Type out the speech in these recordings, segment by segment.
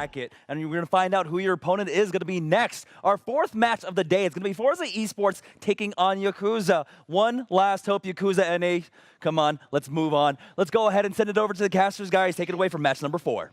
bracket. And you're going to find out who your opponent is going to be next. Our fourth match of the day is going to be forZe Esports taking on Yakuza. One last hope, Yakuza NA. Come on, let's move on. Let's go ahead and send it over to the casters, guys. Take it away from match number 4.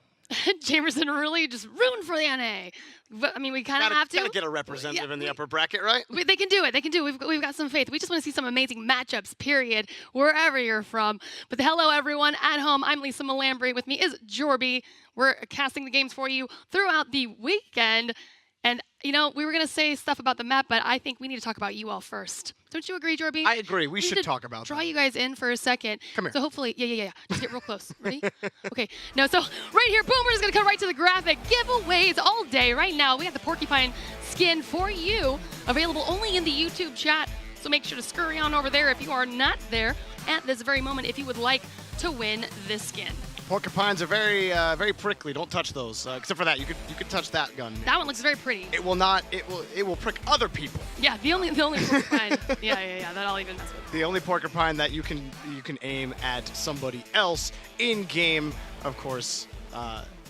Jamerson really just ruined for the NA. But, I mean, we kind of have to. Gotta get a representative in the upper bracket, right? They can do it. They can do it. We've got some faith. We just want to see some amazing matchups, period, wherever you're from. But hello, everyone at home. I'm Lisa Malambry. With me is Jorby. We're casting the games for you throughout the weekend. And, you know, we were going to say stuff about the map, but I think we need to talk about you all first. Don't you agree, Jorby? I agree. We should talk about that. Draw you guys in for a second. Come here. So hopefully, yeah. Just get real close. Ready? Okay. No, so right here, boom, we're just going to come right to the graphic. Giveaways all day right now. We got the Porcupine skin for you, available only in the YouTube chat. So make sure to scurry on over there if you are not there at this very moment if you would like to win this skin. Porcupines are very, very prickly. Don't touch those. Except for that, you could touch that gun. That one looks very pretty. It will not. It will prick other people. Yeah, the only porcupine. yeah. That I'll even mess with. The only porcupine that you can aim at somebody else in game, of course.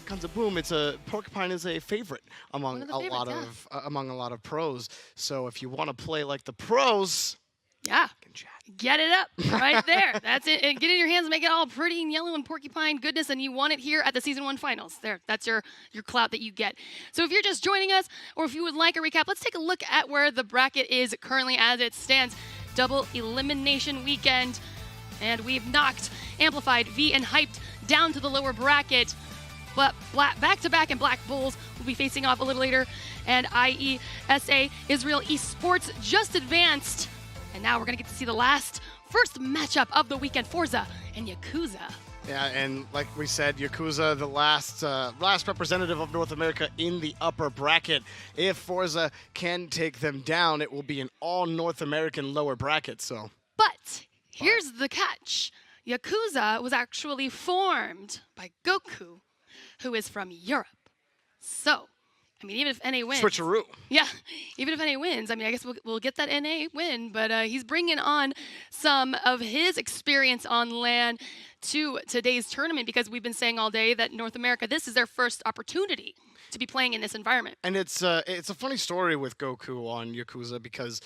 Guns of Boom. Porcupine is a favorite among a lot of pros. So if you want to play like the pros, yeah. Get it up right there. That's it. And get it in your hands and make it all pretty and yellow and porcupine goodness. And you want it here at the Season 1 Finals. There, that's your clout that you get. So if you're just joining us or if you would like a recap, let's take a look at where the bracket is currently as it stands. Double elimination weekend. And we've knocked Amplified, V, and Hyped down to the lower bracket. But back-to-back and Black Bulls will be facing off a little later. And IESA, Israel Esports, just advanced. And now we're going to get to see the first matchup of the weekend, forZe and Yakuza. Yeah, and like we said, Yakuza, the last representative of North America in the upper bracket. If forZe can take them down, it will be an all-North American lower bracket. But here's the catch. Yakuza was actually formed by Goku, who is from Europe. So, I mean, even if NA wins. Switcheroo. Yeah, even if NA wins, I mean, I guess we'll get that NA win, but he's bringing on some of his experience on LAN to today's tournament because we've been saying all day that North America, this is their first opportunity to be playing in this environment. And it's a funny story with Goku on Yakuza because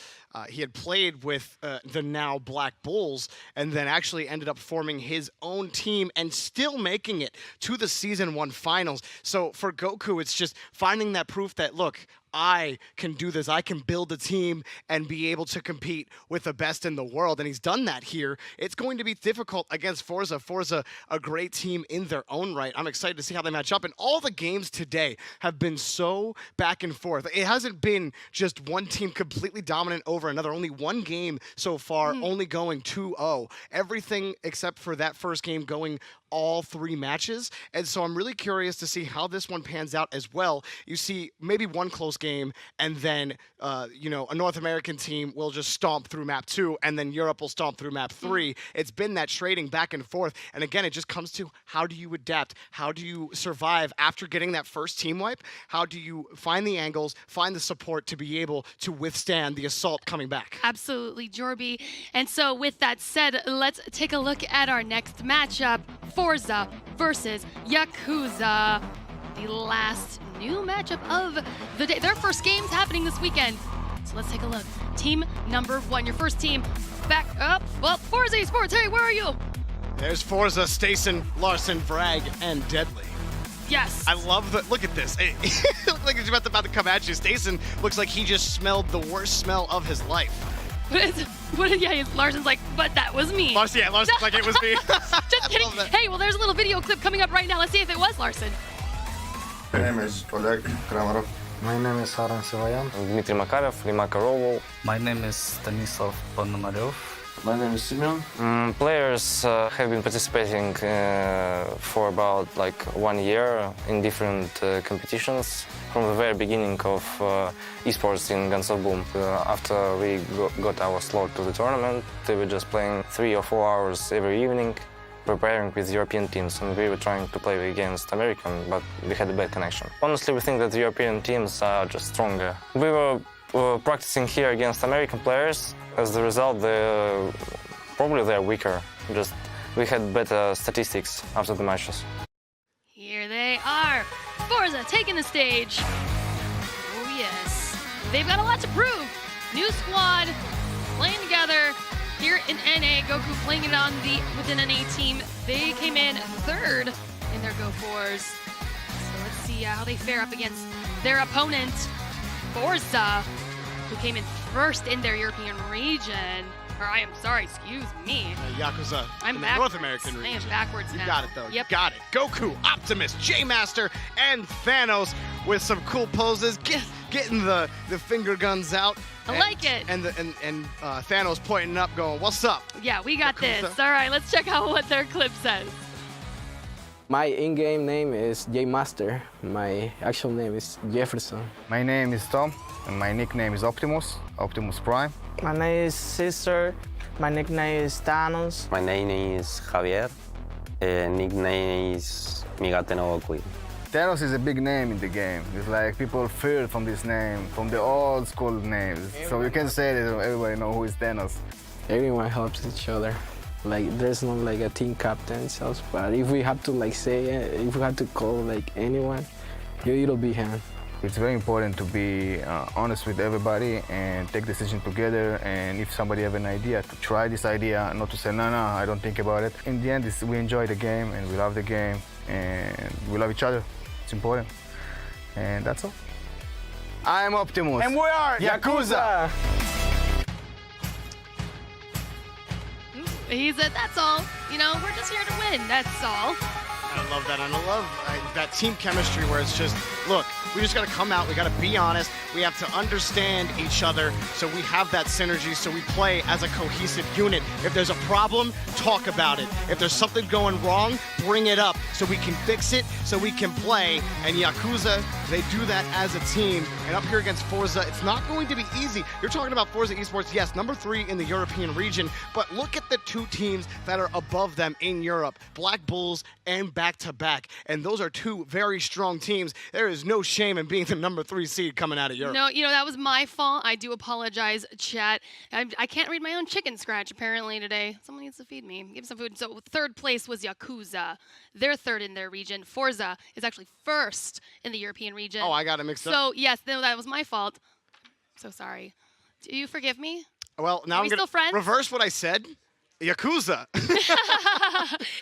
he had played with the now Black Bulls and then actually ended up forming his own team and still making it to the Season 1 Finals. So for Goku, it's just finding that proof that, look, I can do this. I can build a team and be able to compete with the best in the world. And he's done that here. It's going to be difficult against forZe. forZe, a great team in their own right. I'm excited to see how they match up. And all the games today have been so back and forth. It hasn't been just one team completely dominant over another. Only one game so far, only going 2-0. Everything except for that first game going all 3 matches. And so I'm really curious to see how this one pans out as well. You see maybe one close game and then, you know, a North American team will just stomp through map 2 and then Europe will stomp through map 3. It's been that trading back and forth. And again, it just comes to how do you adapt? How do you survive after getting that first team wipe? How do you find the angles, find the support to be able to withstand the assault coming back? Absolutely, Jorby. And so with that said, let's take a look at our next matchup, forZe versus Yakuza. The last new matchup of the day. Their first game's happening this weekend. So let's take a look. Team number 1, your first team back up. Well, forZe Esports, hey, where are you? There's forZe, Stason, Larson, Vrag, and Deadly. Yes. I love the, look at this. It looks like he's about to come at you. Stason looks like he just smelled the worst smell of his life. Yeah, Larson's like, but that was me. Larson's like it was me. Just kidding. Hey, well, there's a little video clip coming up right now. Let's see if it was Larson. My name is Oleg Kramarov. My name is Aron Sivayan. Dmitry Makarev, Lima Karovol. My name is Stanislav Ponomarev. My name is Simeon. Players have been participating for about like 1 year in different competitions from the very beginning of esports in Guns of Boom. After we got our slot to the tournament, we were just playing 3 or 4 hours every evening, preparing with European teams, and we were trying to play against American, but we had a bad connection. Honestly, we think that the European teams are just stronger. We were practicing here against American players. As a result, probably they're weaker. Just we had better statistics after the matches. Here they are. forZe forZe taking the stage. Oh yes, they've got a lot to prove. New squad, playing together here in NA. Goku playing it on with an NA team. They came in third in their Go Fours. So let's see how they fare up against their opponent, forZe, who came in first in their European region. Or I am sorry, excuse me. Yakuza I'm in the backwards. North American region. I am backwards You now. got it, though. Yep. You got it. Goku, Optimus, J-Master, and Thanos with some cool poses, getting the finger guns out. I like it. And Thanos pointing up, going, "What's up?" Yeah, we got Yakuza. this. All right, let's check out what their clip says. My in-game name is J-Master. My actual name is Jefferson. My name is Tom, and my nickname is Optimus Prime. My name is Caesar. My nickname is Thanos. My name is Javier. Nickname is Migate no Gokui. Thanos is a big name in the game. It's like people fear from this name, from the old school names. So you can say that everybody know who is Thanos. Everyone helps each other. Like there's not like a team captain itself, but if we have to like say it, if we have to call like anyone, it'll be him. It's very important to be honest with everybody and take decisions together. And if somebody have an idea, to try this idea, not to say, no, I don't think about it. In the end, we enjoy the game and we love the game and we love each other. It's important. And that's all. I'm Optimus. And we are Yakuza. He said, that's all. You know, we're just here to win. That's all. I love that, and I love that team chemistry where it's just, look, we just got to come out, we got to be honest, we have to understand each other, so we have that synergy, so we play as a cohesive unit. If there's a problem, talk about it. If there's something going wrong, bring it up so we can fix it, so we can play. And Yakuza, they do that as a team. And up here against forZe, it's not going to be easy. You're talking about forZe Esports, yes, #3 in the European region, but look at the two teams that are above them in Europe, Black Bulls and Back-to-Back. And those are two very strong teams. There is no shame in being the #3 seed coming out of Europe. No, you know, that was my fault. I do apologize, chat. I can't read my own chicken scratch, apparently, today. Someone needs to feed me. Give me some food. So third place was Yakuza. They're third in their region. forZe is actually first in the European region. Oh, I got it mixed up. So, yes, no, that was my fault. So sorry. Do you forgive me? Well, now Are I'm we going still friends? to reverse what I said. Yakuza.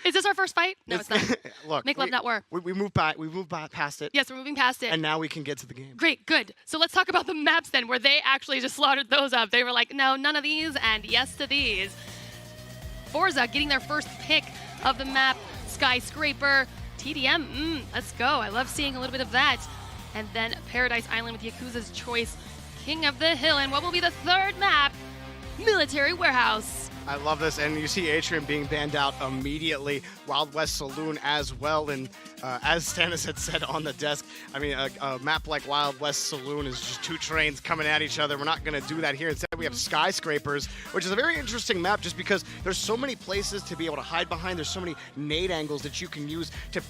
Is this our first fight? No, it's not. Look, Make love, not war. We moved past it. Yes, we're moving past it. And now we can get to the game. Great, good. So let's talk about the maps then, where they actually just slaughtered those up. They were like, no, none of these, and yes to these. forZe getting their first pick of the map, Skyscraper, TDM, let's go. I love seeing a little bit of that. And then Paradise Island with Yakuza's choice, King of the Hill. And what will be the third map? Military Warehouse. I love this, and you see Atrium being banned out immediately. Wild West Saloon as well, and as Stannis had said on the desk, I mean, a map like Wild West Saloon is just two trains coming at each other. We're not going to do that here. Instead, we have Skyscrapers, which is a very interesting map just because there's so many places to be able to hide behind. There's so many nade angles that you can use to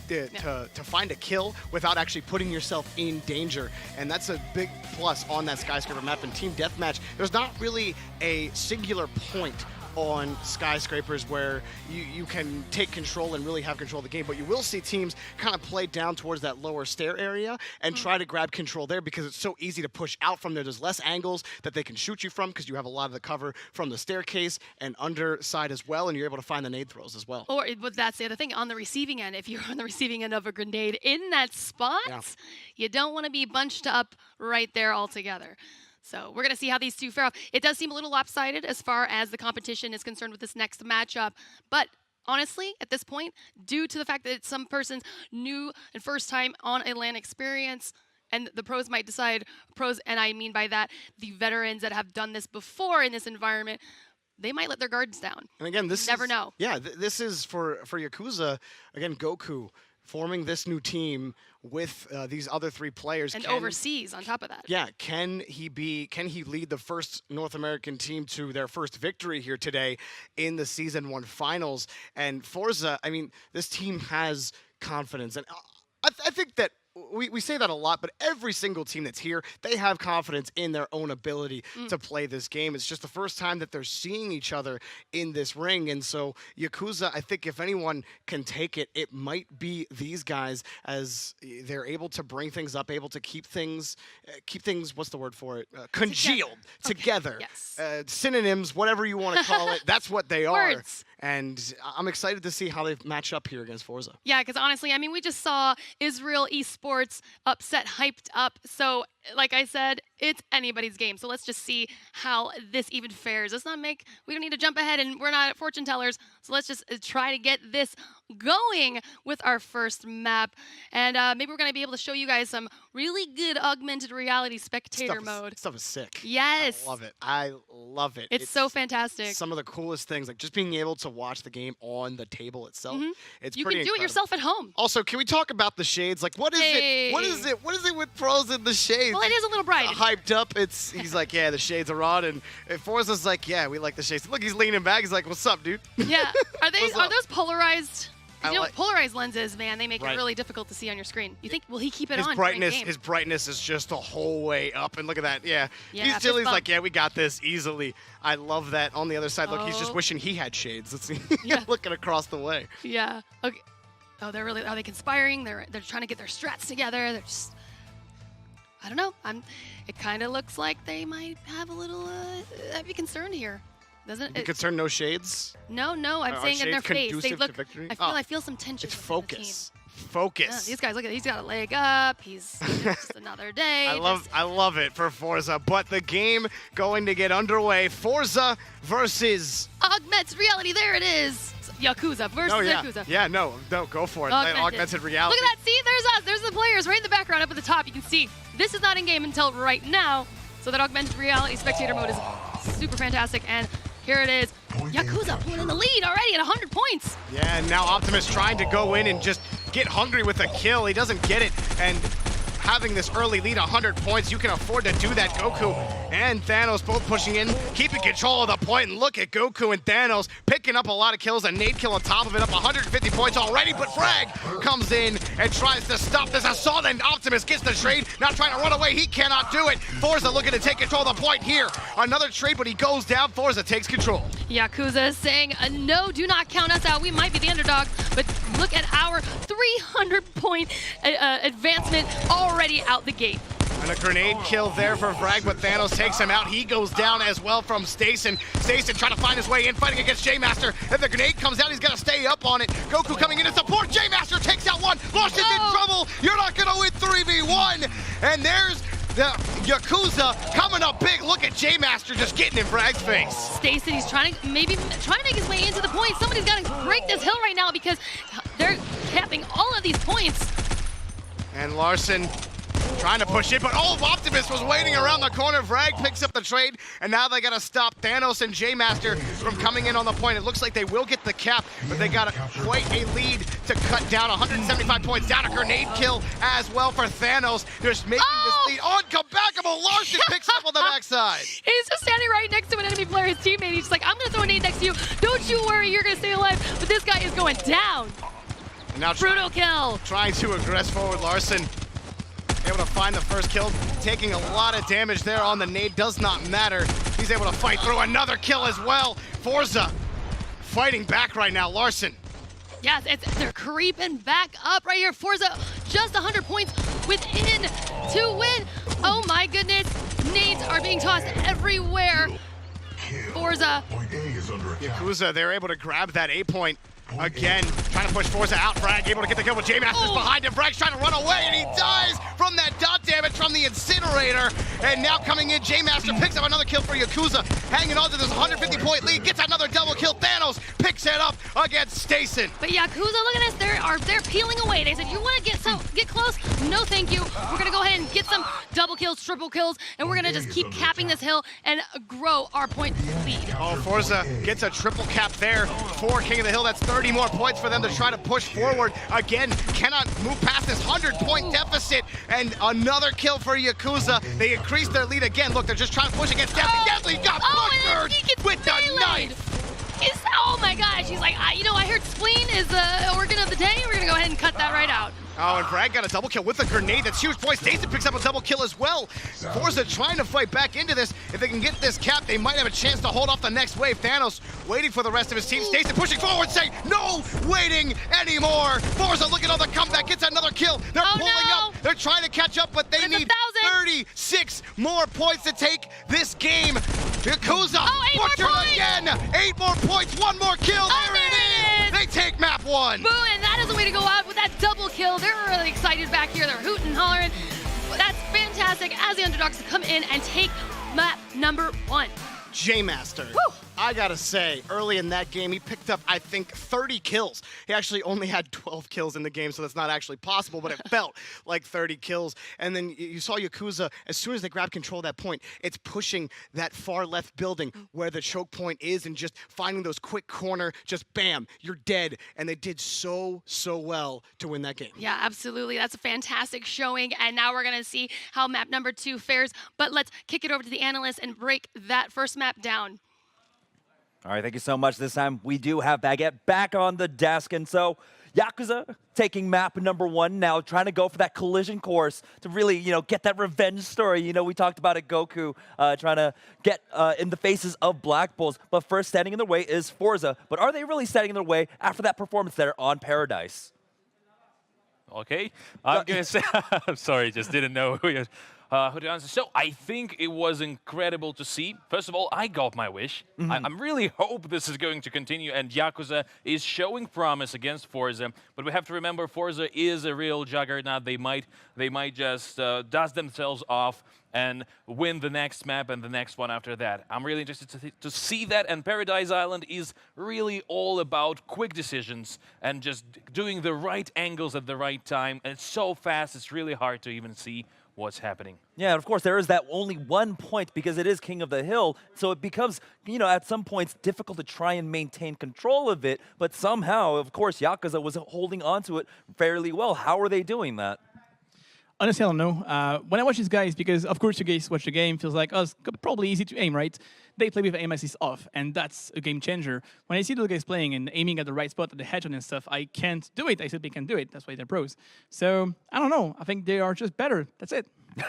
find a kill without actually putting yourself in danger, and that's a big plus on that Skyscraper map. In Team Deathmatch, there's not really a singular point on Skyscrapers where you can take control and really have control of the game, but you will see teams kind of play down towards that lower stair area and try to grab control there because it's so easy to push out from there. There's less angles that they can shoot you from because you have a lot of the cover from the staircase and underside as well, and you're able to find the nade throws as well. Or but that's the other thing, on the receiving end, if you're on the receiving end of a grenade in that spot, you don't want to be bunched up right there altogether. So we're going to see how these two fare off. It does seem a little lopsided as far as the competition is concerned with this next matchup. But honestly, at this point, due to the fact that it's some person's new and first time on a LAN experience, and the pros might decide, and I mean by that, the veterans that have done this before in this environment, they might let their guards down. And again, this never know. Yeah, this is for Yakuza, again, Goku forming this new team with these other three players. And overseas on top of that. Yeah, can he lead the first North American team to their first victory here today in the Season 1 finals? And forZe, I mean, this team has confidence. And I think that we say that a lot, but every single team that's here, they have confidence in their own ability to play this game. It's just the first time that they're seeing each other in this ring. And so Yakuza, I think if anyone can take it, it might be these guys, as they're able to bring things up, able to keep things, what's the word for it? Congealed together. Yes. Synonyms, whatever you want to call it, that's what they are. Words. And I'm excited to see how they match up here against forZe. Yeah, because honestly, I mean, we just saw Israel esports upset, hyped up. So, like I said, it's anybody's game. So let's just see how this even fares. We don't need to jump ahead, and we're not fortune tellers. So let's just try to get this going with our first map. And maybe we're going to be able to show you guys some really good augmented reality spectator mode. Stuff is sick. Yes. I love it. I love it. It's so fantastic. Some of the coolest things, like just being able to watch the game on the table itself. It's You pretty can do it incredible. yourself at home. Also, can we talk about the shades? Like, what is it? What is it? What is it with pros and the shades? Well, it is a little bright. Hyped up. He's like, yeah, the shades are on, and forZe's like, yeah, we like the shades. Look, he's leaning back. He's like, what's up, dude? Yeah. Are What's are up? those polarized? You know, like- polarized lenses, man, they make Right. it really difficult to see on your screen. You think, will he keep it His on? brightness, during game? his brightness is just the whole way up, and look at that. Yeah, Yeah, he's fist still. He's bump. like, yeah, we got this easily. I love that. On the other side, look, he's just Oh. wishing he had shades. Let's see. Yeah. Looking across the way. Yeah. Okay. Oh, are they conspiring? They're trying to get their strats together. They're just, I don't know. It kind of looks like they might have a little. I'd be concerned here. Doesn't You it? concerned no shades? No, I'm Are saying in their shades face. They conducive look. to victory? I feel some tension. It's within the team. focus. Focus. Yeah, these guys, look at, he's got a leg up. He's just another day. I love it for forZe, but the game going to get underway. forZe versus. Augmented reality. There it is. Yakuza versus Yakuza. Yeah, no, go for it. Augmented reality. Look at that. See, there's us. There's the players right in the background up at the top. You can see this is not in game until right now. So that augmented reality spectator mode is super fantastic. And here it is. Yakuza pulling in the lead already at 100 points. Yeah, and now Optimus trying to go in and just get hungry with a kill. He doesn't get it, and having this early lead, 100 points, you can afford to do that. Goku and Thanos both pushing in, keeping control of the point, and look at Goku and Thanos picking up a lot of kills, a nade kill on top of it, up 150 points already, but Frag comes in and tries to stop this assault, and Optimus gets the trade, now trying to run away, he cannot do it. forZe looking to take control of the point here. Another trade, but he goes down, forZe takes control. Yakuza is saying, no, do not count us out. We might be the underdogs, but look at our 300-point advancement already out the gate. And a grenade kill there for Frag, but Thanos takes him out. He goes down as well from Stason. Stason trying to find his way in, fighting against J-Master. If the grenade comes out, he's got to stay up on it. Goku coming in to support. J-Master takes out one. Larson's in trouble. You're not going to win 3v1. And there's the Yakuza coming up big. Look at J-Master just getting in Frag's face. Stason, he's trying to make his way into the point. Somebody's got to break this hill right now because they're capping all of these points. And Larson trying to push it, but Optimus was waiting around the corner. Frag picks up the trade, and now they got to stop Thanos and J-Master from coming in on the point. It looks like they will get the cap, but they got quite a lead to cut down. 175 points down. A grenade kill as well for Thanos. Just making this lead uncomebackable. Larson picks up on the backside. He's just standing right next to an enemy player, his teammate. He's just like, I'm going to throw a nade next to you. Don't you worry, you're going to stay alive. But this guy is going down. Now Brutal kill. Trying to aggress forward. Larson able to find the first kill, taking a lot of damage there on the nade. Does not matter. He's able to fight through another kill as well. forZe fighting back right now. Larson. Yes, they're creeping back up right here. forZe just 100 points within to win. Oh my goodness. Nades are being tossed everywhere. forZe. Yakuza, they're able to grab that A point. Again, trying to push forZe out. Frag able to get the kill, but J-Master's behind him. Frag's trying to run away, and he dies from that dot damage from the incinerator. And now coming in, J-Master picks up another kill for Yakuza, hanging on to this 150-point lead, gets another double kill. Thanos picks it up against Stason. But Yakuza, look at this. They're peeling away. They said, you want to get close? No, thank you. We're going to go ahead and get some double kills, triple kills, and we're going to just keep capping this hill and grow our point lead. Oh, forZe gets a triple cap there for King of the Hill. That's 30 more points for them to try to push forward. Again, cannot move past this 100-point deficit. And another kill for Yakuza. They increase their lead again. Look, they're just trying to push against Deadly. Deadly got butchered with the knife. Oh my gosh, he's like, I heard spleen is the organ of the day. We're going to go ahead and cut that right out. Oh, and Brad got a double kill with a grenade. That's huge. Boy, Stacy picks up a double kill as well. forZe trying to fight back into this. If they can get this cap, they might have a chance to hold off the next wave. Thanos waiting for the rest of his team. Stacy pushing forward, saying, no waiting anymore. forZe looking on the comeback, gets another kill. They're pulling up. They're trying to catch up, but they need 36 more points to take this game. Yakuza butchered again. 8 more points, 1 more kill. There it is. They take map 1. Boom, and that is the way to go out with that double kill. They're really excited back here. They're hooting and hollering. That's fantastic as the underdogs to come in and take map number 1. J-Master. I gotta say, early in that game, he picked up, I think, 30 kills. He actually only had 12 kills in the game, so that's not actually possible, but it felt like 30 kills. And then you saw Yakuza, as soon as they grab control of that point, it's pushing that far left building where the choke point is and just finding those quick corner, just bam, you're dead. And they did so well to win that game. Yeah, absolutely. That's a fantastic showing. And now we're going to see how map number 2 fares. But let's kick it over to the analysts and break that first map down. All right, thank you so much. This time we do have Baguette back on the desk. And so Yakuza taking map number 1 now, trying to go for that collision course to really, get that revenge story. We talked about it, Goku trying to get in the faces of Black Bulls. But first, standing in their way is forZe. But are they really standing in their way after that performance there on Paradise? Okay, I'm going to say, I'm sorry, just didn't know who to answer. So I think it was incredible to see. First of all, I got my wish. I really hope this is going to continue, and Yakuza is showing promise against forZe. But we have to remember, forZe is a real juggernaut. They might just dust themselves off and win the next map and the next one after that. I'm really interested to see that, and Paradise Island is really all about quick decisions and just doing the right angles at the right time. And it's so fast, it's really hard to even see what's happening. Yeah, and of course, there is that only 1 point because it is King of the Hill, so it becomes, at some points difficult to try and maintain control of it, but somehow, of course, Yakuza was holding on to it fairly well. How are they doing that? Honestly, I don't know. When I watch these guys, because of course you guys watch the game, feels like, oh, it's probably easy to aim, right? They play with aim assist off, and that's a game changer. When I see those guys playing and aiming at the right spot, at the headshot and stuff, I can't do it. I simply can't do it. That's why they're pros. So, I don't know. I think they are just better. That's it.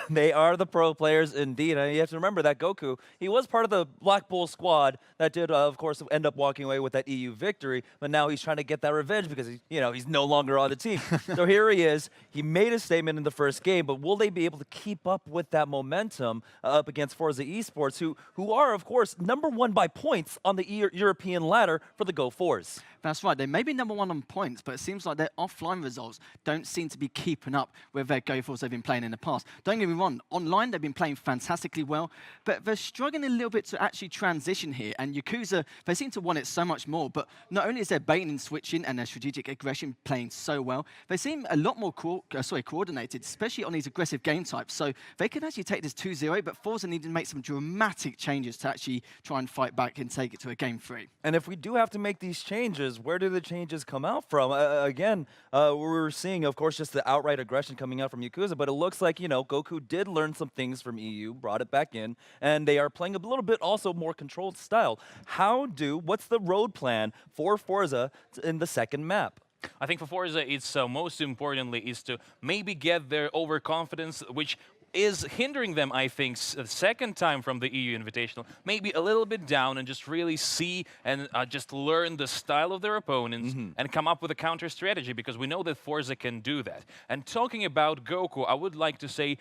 They are the pro players indeed. And you have to remember that Goku, he was part of the Black Bull squad that did, of course, end up walking away with that EU victory. But now he's trying to get that revenge because, he's no longer on the team. So here he is. He made a statement in the first game, but will they be able to keep up with that momentum up against forZe Esports, who are, of course, #1 by points on the European ladder for the Go4s? That's right. They may be #1 on points, but it seems like their offline results don't seem to be keeping up with their Go4s they've been playing in the past. Don't get me wrong. Online, they've been playing fantastically well, but they're struggling a little bit to actually transition here. And Yakuza, they seem to want it so much more, but not only is their baiting and switching and their strategic aggression playing so well, they seem a lot more coordinated, especially on these aggressive game types. So they could actually take this 2-0, but forZe need to make some dramatic changes to actually try and fight back and take it to a game 3. And if we do have to make these changes, where do the changes come out from? Again, we're seeing, of course, just the outright aggression coming out from Yakuza, but it looks like, Goku did learn some things from EU, brought it back in, and they are playing a little bit also more controlled style. What's the road plan for forZe in the second map? I think for forZe, it's most importantly is to maybe get their overconfidence, which is hindering them, I think, the second time from the EU Invitational, maybe a little bit down and just really see and just learn the style of their opponents and come up with a counter strategy, because we know that forZe can do that. And talking about Goku, I would like to say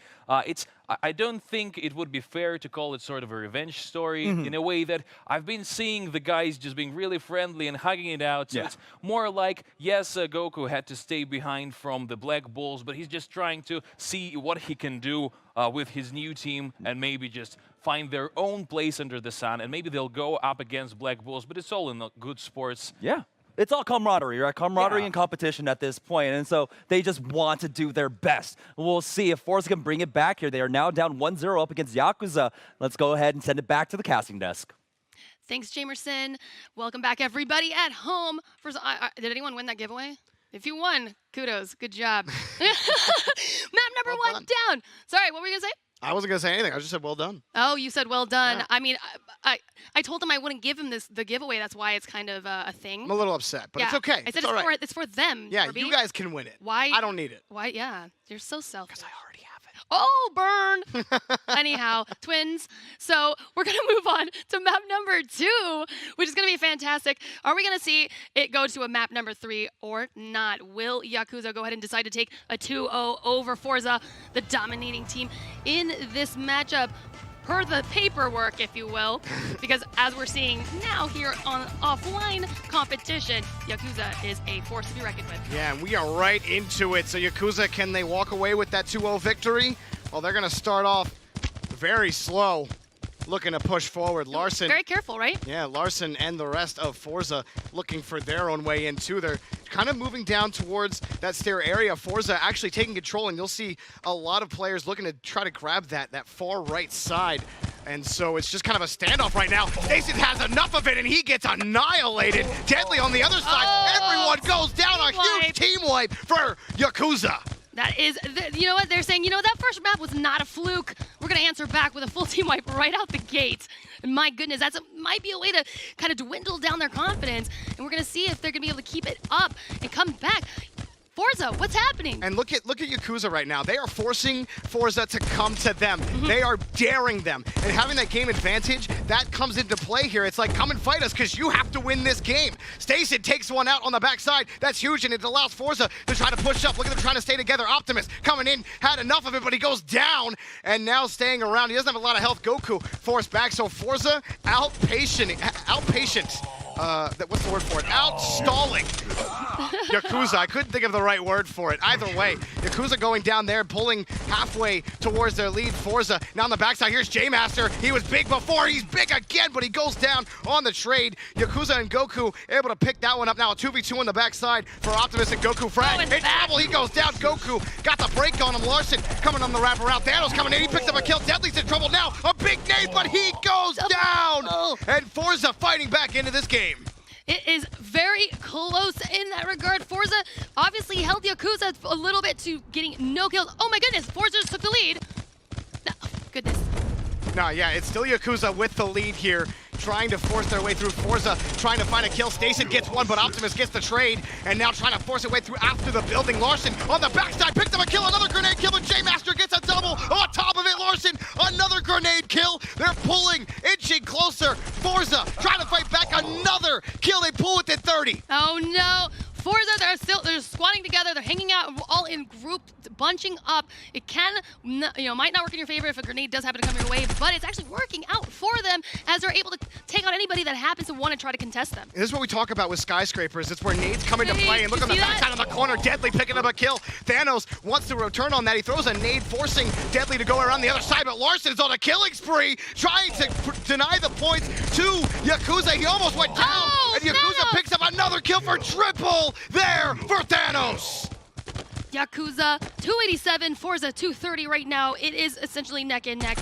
I don't think it would be fair to call it sort of a revenge story in a way that I've been seeing the guys just being really friendly and hugging it out. So it's more like, yes, Goku had to stay behind from the Black Bulls, but he's just trying to see what he can do with his new team and maybe just find their own place under the sun, and maybe they'll go up against Black Bulls, but it's all in the good sports. Yeah. It's all camaraderie, right? Camaraderie and competition at this point, and so they just want to do their best. We'll see if forZe can bring it back here. They are now down 1-0 up against Yakuza. Let's go ahead and send it back to the casting desk. Thanks, Jamerson. Welcome back, everybody at home. Did anyone win that giveaway? If you won, kudos. Good job. Map number 1 down. Sorry, what were you going to say? I wasn't going to say anything. I just said well done. Oh, you said well done. Yeah. I mean, I told him I wouldn't give him the giveaway. That's why it's kind of a thing. I'm a little upset, but it's okay. I said it's all right. it's for them. Yeah, Corby. you guys can win it. Why? I don't need it. Why? Yeah, you're so selfish. Because I already have it. Oh, burn. Anyhow, twins. So we're going to move on to map number 2, which is going to be fantastic. Are we going to see it go to a map number 3 or not? Will Yakuza go ahead and decide to take a 2-0 over forZe, the dominating team in this matchup? Per the paperwork, if you will, because as we're seeing now here on offline competition, Yakuza is a force to be reckoned with. Yeah, and we are right into it. So Yakuza, can they walk away with that 2-0 victory? Well, they're going to start off very slow, looking to push forward. Larson. Very careful, right? Yeah, Larson and the rest of forZe looking for their own way in too. They're kind of moving down towards that stair area. forZe actually taking control, and you'll see a lot of players looking to try to grab that far right side. And so it's just kind of a standoff right now. Stacy has enough of it, and he gets annihilated. Deadly on the other side. Everyone goes down. A huge team wipe for Yakuza. That is, you know what they're saying? You know, that first map was not a fluke. We're going to answer back with a full team wipe right out the gate. And my goodness, might be a way to kind of dwindle down their confidence. And we're going to see if they're going to be able to keep it up and come back. forZe, what's happening? And look at Yakuza right now. They are forcing forZe to come to them. They are daring them. And having that game advantage, that comes into play here. It's like, come and fight us because you have to win this game. Stacy takes one out on the backside. That's huge, and it allows forZe to try to push up. Look at them trying to stay together. Optimus coming in, had enough of it, but he goes down, and now staying around. He doesn't have a lot of health. Goku forced back, so forZe outpatient. What's the word for it? Outstalling Yakuza. I couldn't think of the right word for it. Either way, Yakuza going down there, pulling halfway towards their lead. forZe now on the backside. Here's J-Master. He was big before. He's big again, but he goes down on the trade. Yakuza and Goku able to pick that one up. Now a 2v2 on the backside for Optimus and Goku. Frag. It's trouble. He goes down. Goku got the break on him. Larson coming on the wraparound. Thanos coming in. He picks up a kill. Deadly's in trouble now. A big nade, but he goes down. And forZe fighting back into this game. It is very close in that regard. forZe obviously held Yakuza a little bit to getting no kills. Oh my goodness, forZe just took the lead. No, goodness. No, yeah, it's still Yakuza with the lead here, trying to force their way through. forZe trying to find a kill. Stason gets one, but Optimus gets the trade, and now trying to force their way through after the building. Larson on the backside picks up a kill, another grenade kill, and J-Master gets a double on top of it. Larson, another grenade kill. They're pulling, inching closer. forZe trying to fight back, another kill. They pull it to 30. Oh no. forZe, they're squatting together, they're hanging out all in groups, bunching up. It might not work in your favor if a grenade does happen to come your way, but it's actually working out for them as they're able to take out anybody that happens to want to try to contest them. This is what we talk about with skyscrapers. It's where nades come into play, and look on the backside of the corner, Deadly picking up a kill. Thanos wants to return on that. He throws a nade, forcing Deadly to go around the other side, but Larson is on a killing spree, trying to deny the points to Yakuza. He almost went down, and Yakuza picks up another kill for triple there for Thanos. Yakuza 287, forZe 230 right now. It is essentially neck and neck.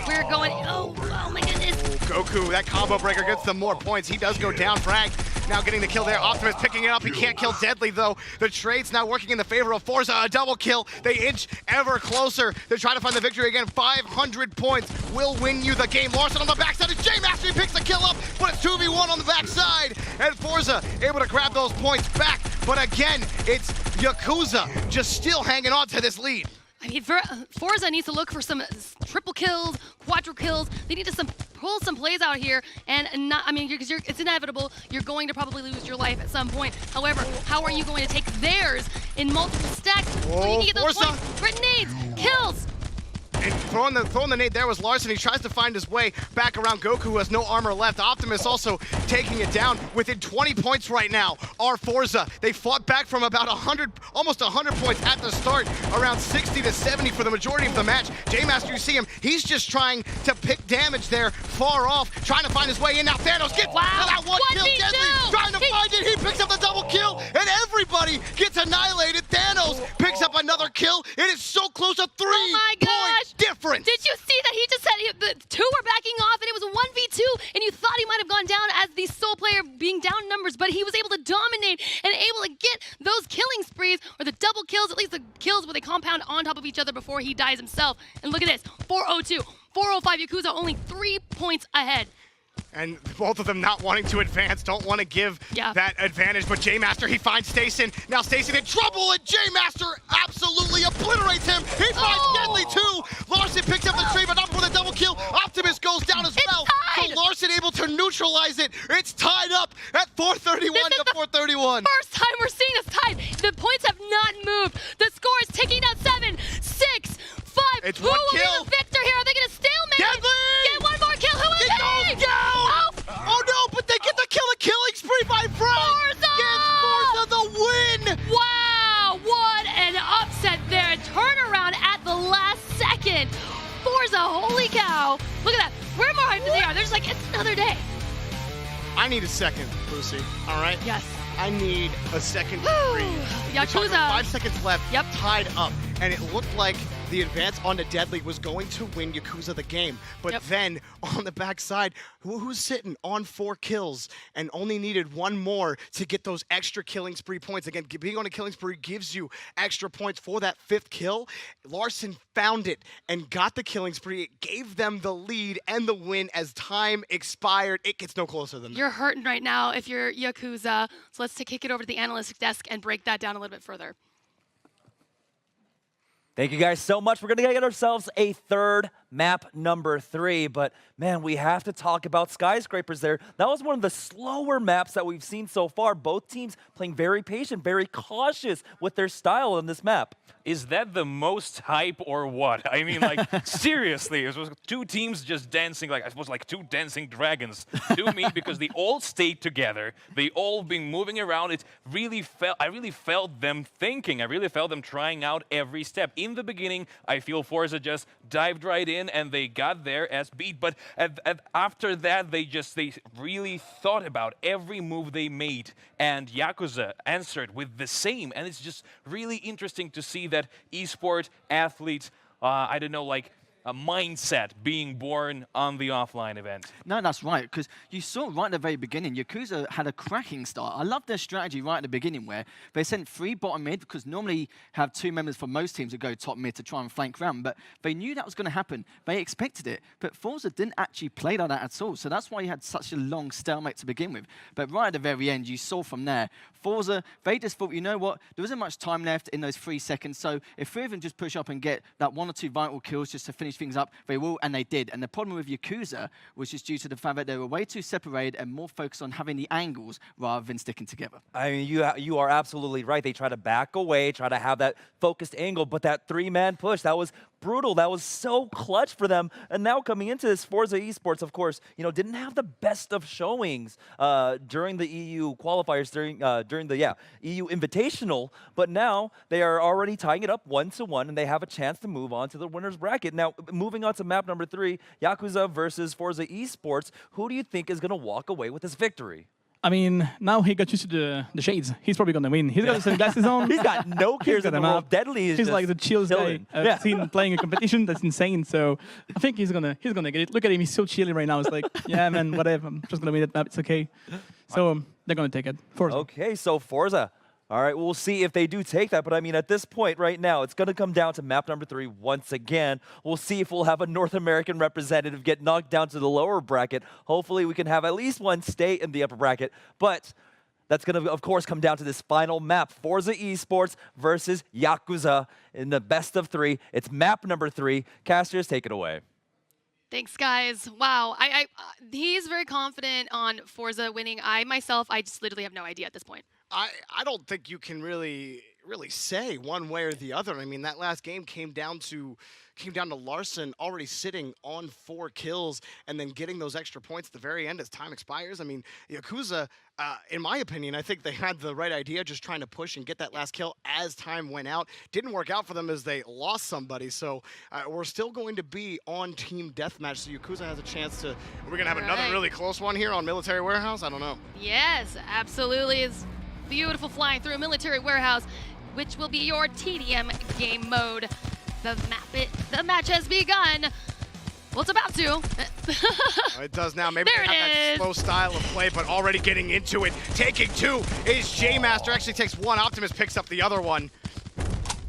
We're going, oh my goodness. Goku, that combo breaker gets them more points. He does go down. Frag now getting the kill there. Optimus picking it up. He can't kill Deadly though. The trade's now working in the favor of forZe. A double kill. They inch ever closer to try to find the victory again. 500 points will win you the game. Larson on the backside. It's J-Master. He picks the kill up, but it's 2v1 on the backside. And forZe able to grab those points back. But again, it's Yakuza just still hanging on to this lead. I mean, forZe needs to look for some triple kills, quadruple kills. They need to pull some plays out here, and because it's inevitable. You're going to probably lose your life at some point. However, how are you going to take theirs in multiple stacks so you can get those points? Grenades, kills. And throwing the nade there was Larson. He tries to find his way back around Goku, who has no armor left. Optimus also taking it down. Within 20 points right now are forZe. They fought back from about 100, almost 100 points at the start, around 60 to 70 for the majority of the match. J-Master, you see him, he's just trying to pick damage there, far off, trying to find his way in. Now Thanos gets that one kill. Deadly trying to find it. He picks up the double kill, and everybody gets annihilated. Thanos picks up another kill. It is so close, a 3-point difference. Did you see that he just said the two were backing off and it was a 1v2 and you thought he might have gone down as the sole player being down numbers, but he was able to dominate and able to get those killing sprees, or the double kills, at least the kills where they compound on top of each other before he dies himself. And look at this, 402, 405, Yakuza only 3 points ahead. And both of them not wanting to advance, don't want to give that advantage. But J-Master, he finds Stason. Now Stason in trouble, and J-Master absolutely obliterates him. He finds Deadly too. Larson picks up the tree, but not for the double kill. Optimus goes down as well. So Larson able to neutralize it. It's tied up at 431 to 431. First time we're seeing this tied. The points have not moved. The score is ticking down 7, 6, 5. It's Who one will kill. be the victor here? Are they going to stalemate? Deadly! Get one more kill. Who is it? Goes down! Oh no, but they get the killing spree by Frank! forZe! Gives forZe the win! Wow, what an upset there. A turnaround at the last second. forZe, holy cow. Look at that. We're more hyped than they are. They're just like, it's another day. I need a second, Lucy, all right? Yes. I need a second free. Yakuza. 5 seconds left, Yep. tied up, and it looked like the advance onto Deadly was going to win Yakuza the game. But then, on the backside, who's sitting on 4 kills and only needed 1 more to get those extra killing spree points. Again, being on a killing spree gives you extra points for that 5th kill. Larson found it and got the killing spree. It gave them the lead and the win as time expired. It gets no closer than that. You're hurting right now if you're Yakuza. So let's kick it over to the analyst desk and break that down a little bit further. Thank you guys so much. We're going to get ourselves a third map number 3, but man, we have to talk about Skyscrapers there. That was one of the slower maps that we've seen so far. Both teams playing very patient, very cautious with their style on this map. Is that the most hype or what? I mean, like, seriously, it was 2 teams just dancing, like, I suppose, like 2 dancing dragons to me, because they all stayed together. They all been moving around. I really felt them thinking. I really felt them trying out every step. In the beginning, I feel forZe just dived right in and they got there as beat. But after that, they really thought about every move they made. And Yakuza answered with the same. And it's just really interesting to see that esport athletes, I don't know, like a mindset being born on the offline event. No, that's right, because you saw right at the very beginning, Yakuza had a cracking start. I love their strategy right at the beginning where they sent 3 bottom mid, because normally have 2 members for most teams who go top mid to try and flank round, but they knew that was going to happen. They expected it, but forZe didn't actually play like that at all, so that's why you had such a long stalemate to begin with. But right at the very end, you saw from there, forZe, they just thought, you know what, there isn't much time left in those 3 seconds, so if 3 of them just push up and get that 1 or 2 vital kills just to finish things up, they will, and they did. And the problem with Yakuza was just due to the fact that they were way too separated and more focused on having the angles rather than sticking together. I mean, you are absolutely right. They try to back away, try to have that focused angle, but that 3-man push, that was brutal. That was so clutch for them. And now coming into this, forZe Esports, of course, didn't have the best of showings during the EU qualifiers, during the EU Invitational, but now they are already tying it up 1-1, and they have a chance to move on to the winner's bracket. Now, moving on to map number 3, Yakuza versus forZe Esports. Who do you think is going to walk away with this victory? I mean, now he got used to the shades. He's probably going to win. He's got the sunglasses on. He's got no cares in the world. Deadly is He's just like the chillest guy I've seen playing a competition. That's insane. So I think he's gonna get it. Look at him. He's so chilly right now. It's like, yeah, man, whatever. I'm just gonna win that map. It's okay. So they're gonna take it. forZe. Okay, so forZe. All right, we'll see if they do take that. But I mean, at this point right now, it's going to come down to map number 3 once again. We'll see if we'll have a North American representative get knocked down to the lower bracket. Hopefully, we can have at least one stay in the upper bracket. But that's going to, of course, come down to this final map. forZe Esports versus Yakuza in the best of 3. It's map number 3. Casters, take it away. Thanks, guys. Wow. He's very confident on forZe winning. I just literally have no idea at this point. I don't think you can really say one way or the other. I mean, that last game came down to Larson already sitting on 4 kills and then getting those extra points at the very end as time expires. I mean, Yakuza, in my opinion, I think they had the right idea, just trying to push and get that last kill as time went out. Didn't work out for them as they lost somebody. So we're still going to be on team deathmatch. So Yakuza has a chance to. Are we gonna have another really close one here on Military Warehouse? I don't know. Yes, absolutely. It's beautiful flying through a military warehouse, which will be your TDM game mode. The match has begun. Well, it's about to. It does now. Maybe There they it have that is. slow style of play, but already getting into it. Taking two is J-Master. Actually takes one. Optimus picks up the other one.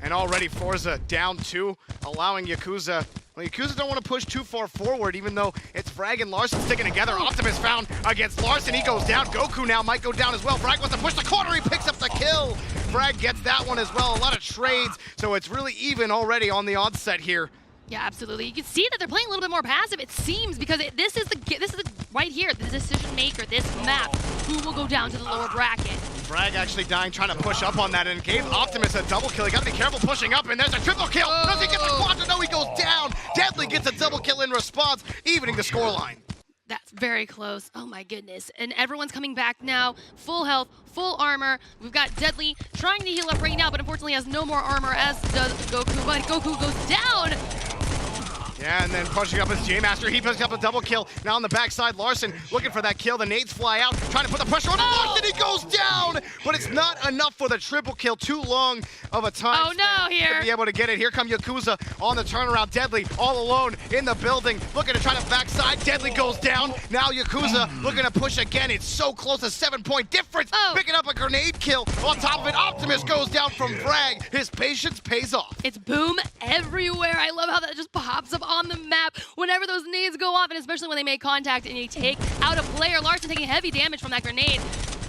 And already forZe down two, allowing Yakuza. Well, Yakuza don't want to push too far forward, even though it's Frag and Larson sticking together. Optimus found against Larson. He goes down. Goku now might go down as well. Frag wants to push the corner. He picks up the kill. Frag gets that one as well. A lot of trades, so it's really even already on the onset here. Yeah, absolutely. You can see that they're playing a little bit more passive, it seems, because this is the right here, the decision maker, this map, who will go down to the lower bracket. Frag actually dying, trying to push up on that, and gave Optimus a double kill. You gotta be careful pushing up, and there's a triple kill. Does he get the quadra? No, he goes down. Deadly gets a double kill in response, evening the scoreline. That's very close. Oh my goodness. And everyone's coming back now. Full health, full armor. We've got Deadly trying to heal up right now, but unfortunately has no more armor, as does Goku. But Goku goes down. Yeah, and then pushing up is J-Master. He picks up a double kill. Now on the backside, Larson looking for that kill. The nades fly out, trying to put the pressure on Larson. He goes down, but it's not enough for the triple kill. Too long of a time. Oh no, here. To be able to get it. Here come Yakuza on the turnaround. Deadly all alone in the building, looking to try to backside. Deadly goes down. Now Yakuza looking to push again. It's so close, a 7-point difference. Picking up a grenade kill. On top of it, Optimus goes down from Frag. His patience pays off. It's boom everywhere. I love how that just pops up on the map whenever those nades go off, and especially when they make contact and you take out a player. Larson taking heavy damage from that grenade.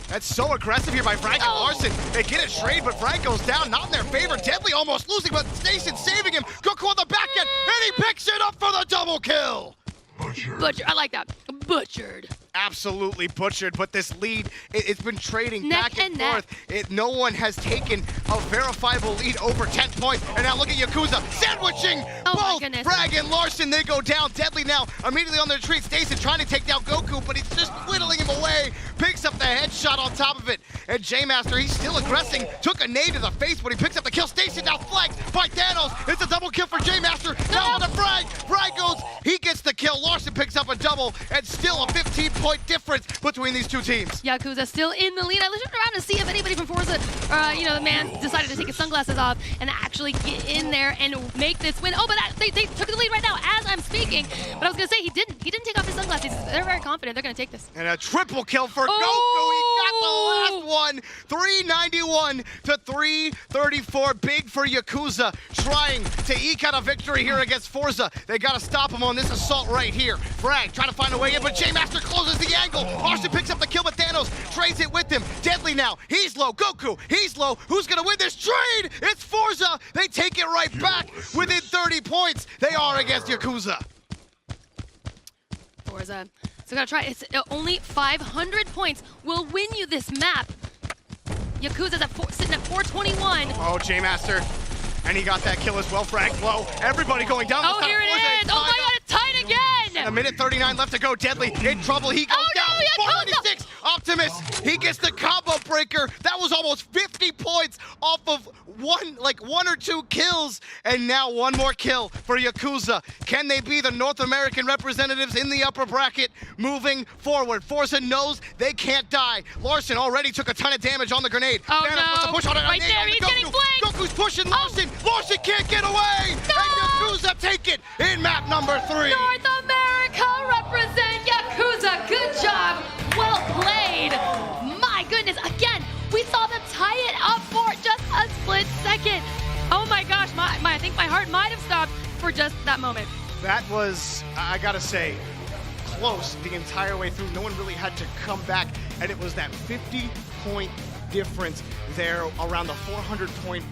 That's so aggressive here by Frank and Larson. They get it straight, but Frank goes down, not in their favor. Deadly almost losing, but Station saving him. Goku on the back end, and he picks it up for the double kill. Butchered. I like that. Butchered. Absolutely butchered, but this lead, it's been trading Neck back and and forth. No one has taken a verifiable lead over 10 points. And now look at Yakuza sandwiching both Frag and Larson. They go down. Deadly now immediately on the retreat. Stason trying to take down Goku, but he's just whittling him away. Picks up the headshot on top of it. And J-Master, he's still aggressing. Took a nade to the face, but he picks up the kill. Stason now flanked by Thanos. It's a double kill for J-Master. Now on to Frag. Frag goes, he gets the kill. Larson picks up a double, and still a 15-point difference between these two teams. Yakuza still in the lead. I looked around to see if anybody from forZe, the man decided to take his sunglasses off and actually get in there and make this win. Oh, but they took the lead right now as I'm speaking. But I was gonna say he didn't take off his sunglasses. They're very confident they're gonna take this. And a triple kill for Goku. He got the last one. 391 to 334. Big for Yakuza, trying to eke out a victory here against forZe. They gotta stop him on this assault right here. Frag trying to find a way in, but J-Master closes the angle. Larson picks up the kill, but Thanos trades it with him. Deadly now. He's low. Goku, he's low. Who's going to win this trade? It's forZe. They take it right back within 30 points. They are against Yakuza. forZe. So gotta try. It's only 500 points will win you this map. Yakuza's sitting at 421. Oh, J-Master. And he got that kill as well. Frag low. Everybody going down. Oh, here it is. Oh my God, it's tied again. A minute 39 left to go. Deadly in trouble. He goes down. 496. Optimus. He gets the combo breaker. That was almost 50 points off of one or two kills. And now one more kill for Yakuza. Can they be the North American representatives in the upper bracket moving forward? forZe knows they can't die. Larson already took a ton of damage on the grenade. Oh, Thanos wants to push on it. Right there, he's getting flanked. Goku's pushing Larson. Larson can't get away. No. And Yakuza take it in map number 3. North America represent Yakuza. Good job. Well played. My goodness. Again, we saw them tie it up for just a split second. Oh my gosh. I think my heart might have stopped for just that moment. That was, I gotta say, close the entire way through. No one really had to come back, and it was that 50-point difference there around the 400-point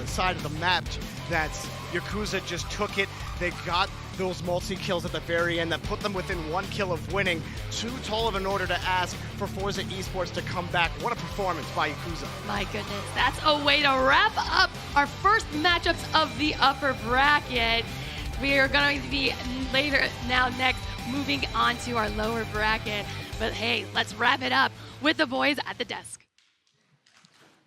side of the map that Yakuza just took it. They got those multi-kills at the very end that put them within 1 kill of winning. Too tall of an order to ask for forZe Esports to come back. What a performance by Yakuza. My goodness, that's a way to wrap up our first matchups of the upper bracket. We are going to be next, moving on to our lower bracket. But hey, let's wrap it up with the boys at the desk.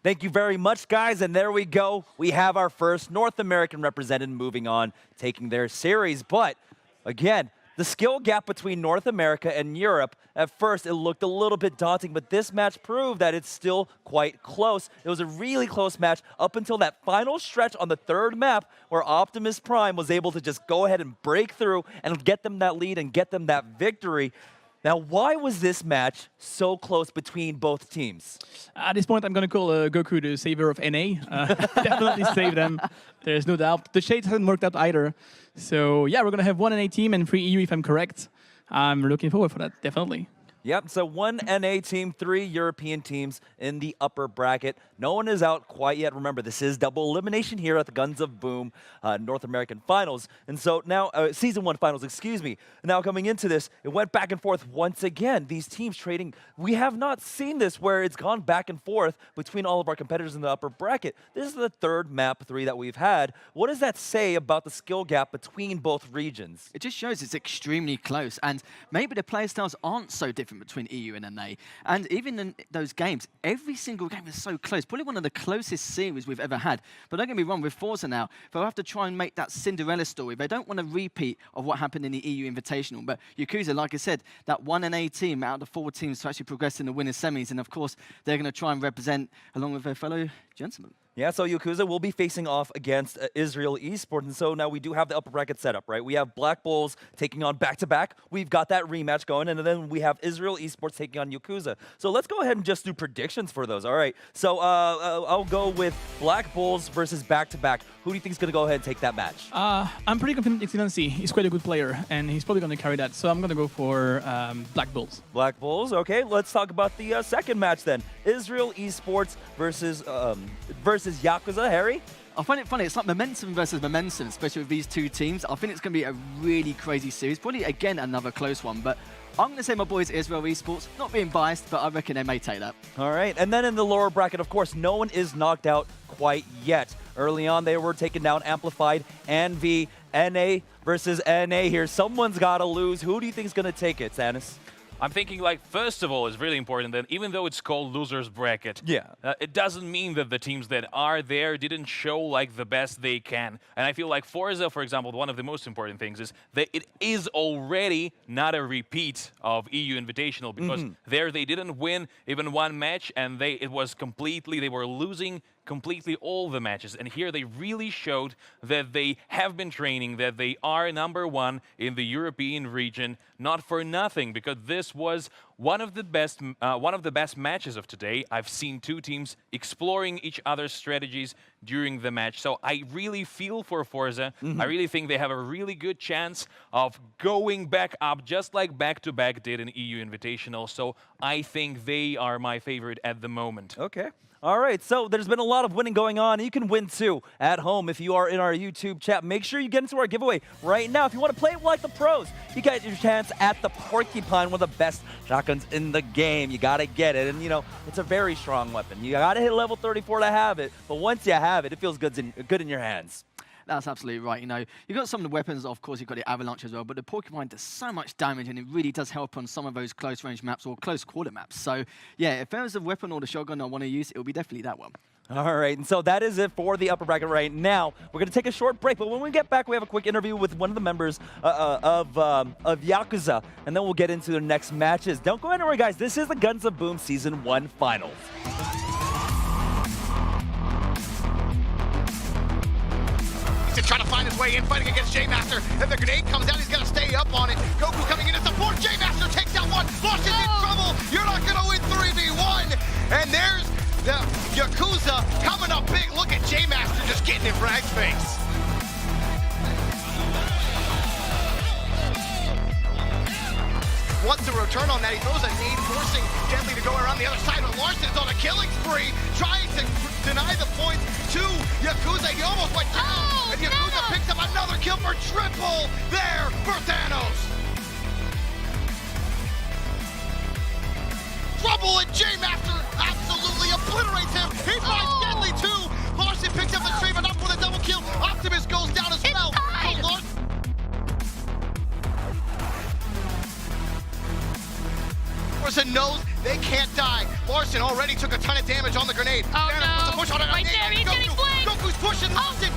Thank you very much, guys. And there we go. We have our first North American representative moving on, taking their series. But again, The skill gap between North America and Europe, at first it looked a little bit daunting, but this match proved that it's still quite close. It was a really close match up until that final stretch on the third map where Optimus Prime was able to just go ahead and break through and get them that lead and get them that victory. Now, why was this match so close between both teams? At this point, I'm going to call Goku the savior of NA. Definitely save them. There's no doubt. The Shades hasn't worked out either. So, yeah, we're going to have one NA team and 3 EU if I'm correct. I'm looking forward for that, definitely. Yep, so 1 NA team, 3 European teams in the upper bracket. No one is out quite yet. Remember, this is double elimination here at the Guns of Boom North American Finals. And so now, Season 1 Finals, excuse me. Now coming into this, it went back and forth once again. These teams trading, we have not seen this where it's gone back and forth between all of our competitors in the upper bracket. This is the third map 3 that we've had. What does that say about the skill gap between both regions? It just shows it's extremely close, and maybe the play styles aren't so different between EU and NA. And even in those games, every single game is so close. Probably one of the closest series we've ever had. But don't get me wrong, with forZe now, they'll have to try and make that Cinderella story. They don't want a repeat of what happened in the EU Invitational. But Yakuza, like I said, that 1 NA team out of the 4 teams to actually progress in the winners semis. And of course, they're going to try and represent along with their fellow gentlemen. Yeah, so Yakuza will be facing off against Israel Esports, and so now we do have the upper bracket set up, right? We have Black Bulls taking on back-to-back. We've got that rematch going, and then we have Israel Esports taking on Yakuza. So let's go ahead and just do predictions for those. All right, so I'll go with Black Bulls versus back-to-back. Who do you think is going to go ahead and take that match? I'm pretty confident Excellency. He's quite a good player, and he's probably going to carry that. So I'm going to go for Black Bulls. Black Bulls, okay. Let's talk about the second match then. Israel Esports versus Yakuza. Harry? I find it funny. It's like momentum versus momentum, especially with these 2 teams. I think it's going to be a really crazy series. Probably, again, another close one. But I'm going to say my boys Israel Esports. Not being biased, but I reckon they may take that. All right. And then in the lower bracket, of course, no one is knocked out quite yet. Early on, they were taken down, Amplified, and NA versus NA here. Someone's got to lose. Who do you think is going to take it, Sanis? I'm thinking, like, first of all, it's really important that even though it's called losers bracket, it doesn't mean that the teams that are there didn't show like the best they can. And I feel like forZe, for example, one of the most important things is that it is already not a repeat of EU Invitational, because there they didn't win even 1 match, and they were losing completely all the matches. And here they really showed that they have been training, that they are #1 in the European region, not for nothing, because this was one of the best matches of today. I've seen 2 teams exploring each other's strategies during the match. So I really feel for forZe. I really think they have a really good chance of going back up, just like back-to-back did in EU Invitational. So I think they are my favorite at the moment. Okay. All right, so there's been a lot of winning going on. You can win too at home if you are in our YouTube chat. Make sure you get into our giveaway right now. If you want to play it like the pros, you got your chance at the Porcupine, one of the best shotguns in the game. You got to get it, and you know, it's a very strong weapon. You got to hit level 34 to have it, but once you have it, it feels good in your hands. That's absolutely right. You know, you've got some of the weapons, of course, you've got the Avalanche as well, but the Porcupine does so much damage, and it really does help on some of those close-range maps or close quarter maps. So, yeah, if there was a weapon or the shotgun I want to use, it would be definitely that one. All right, and so that is it for the upper bracket right now. We're going to take a short break, but when we get back, we have a quick interview with one of the members of Yakuza, and then we'll get into the next matches. Don't go anywhere, guys. This is the Guns of Boom Season 1 Finals. Trying to find his way in, fighting against J-Master. If the grenade comes out, he's going to stay up on it. Goku coming in to support. J-Master takes out one. Lost is in trouble. You're not going to win 3v1. And there's the Yakuza coming up big. Look at J-Master just getting in Frag's face. Wants to return on that. He throws a nade, forcing Deadly to go around the other side. But Larson is on a killing spree, trying to deny the points to Yakuza. He almost went down. And Yakuza picks up another kill for triple there for Thanos. Trouble, and J-Master absolutely obliterates him. He finds Deadly too. Larson picks up the tree, but not for the double kill. Optimus goes down as well. Larson knows they can't die. Larson already took a ton of damage on the grenade. Oh, Thanos puts a push on it. Right there, he's getting flanked. Goku's pushing Larson.